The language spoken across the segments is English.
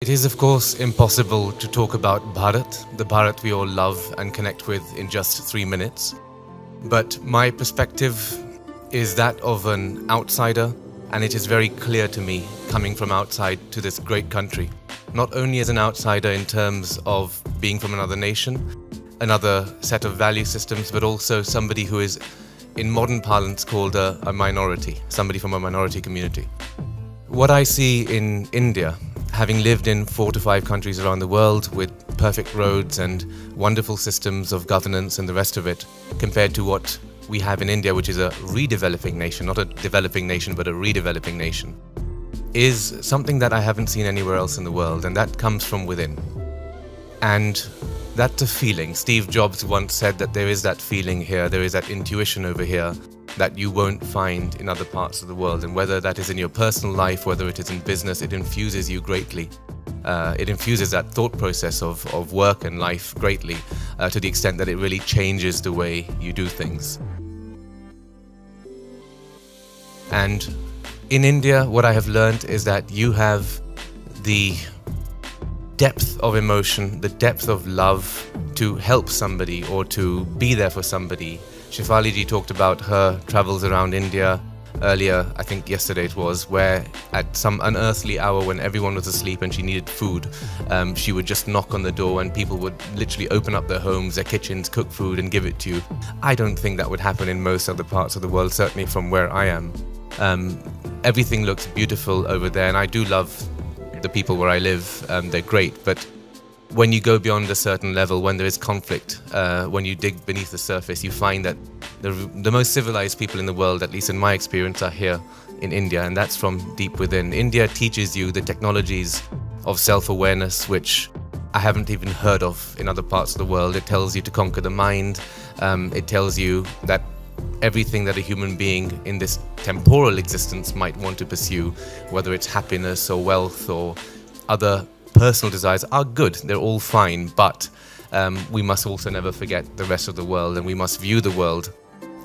It is, of course, impossible to talk about Bharat, the Bharat we all love and connect with, in just 3 minutes. But my perspective is that of an outsider, and it is very clear to me, coming from outside to this great country, not only as an outsider in terms of being from another nation, another set of value systems, but also somebody who is, in modern parlance, called a minority, somebody from a minority community. What I see in India, having lived in 4 to 5 countries around the world with perfect roads and wonderful systems of governance and the rest of it, compared to what we have in India, which is a redeveloping nation, not a developing nation, but a redeveloping nation, is something that I haven't seen anywhere else in the world, and that comes from within. And that's a feeling. Steve Jobs once said that there is that feeling here, there is that intuition over here that you won't find in other parts of the world. And whether that is in your personal life, whether it is in business, it infuses you greatly. It infuses that thought process of work and life greatly, to the extent that it really changes the way you do things. And in India, what I have learned is that you have the depth of emotion, the depth of love to help somebody or to be there for somebody. Shefali ji talked about her travels around India earlier, I think yesterday it was, where at some unearthly hour when everyone was asleep and she needed food, she would just knock on the door and people would literally open up their homes, their kitchens, cook food and give it to you. I don't think that would happen in most other parts of the world, certainly from where I am. Everything looks beautiful over there, and I do love the people where I live. They're great, but when you go beyond a certain level, when there is conflict, when you dig beneath the surface, you find that the most civilized people in the world, at least in my experience, are here in India, and that's from deep within. India teaches you the technologies of self-awareness, which I haven't even heard of in other parts of the world. It tells you to conquer the mind. It tells you that everything that a human being in this temporal existence might want to pursue, whether it's happiness or wealth or other personal desires, are good. They're all fine, but we must also never forget the rest of the world, and we must view the world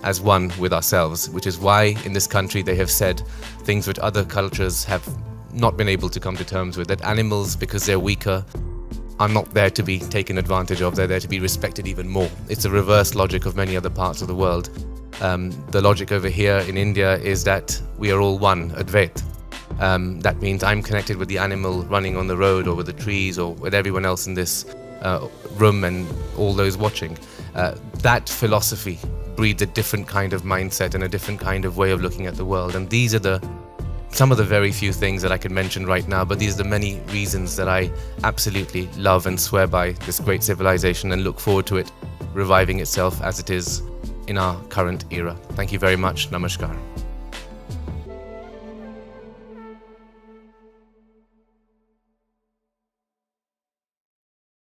as one with ourselves, which is why in this country they have said things which other cultures have not been able to come to terms with, that animals, because they're weaker, are not there to be taken advantage of, they're there to be respected even more. It's a reverse logic of many other parts of the world. The logic over here in India is that we are all one, Advait. That means I'm connected with the animal running on the road, or with the trees, or with everyone else in this room and all those watching. That philosophy breeds a different kind of mindset and a different kind of way of looking at the world. And these are some of the very few things that I can mention right now, but these are the many reasons that I absolutely love and swear by this great civilization and look forward to it reviving itself as it is in our current era. Thank you very much. Namaskar.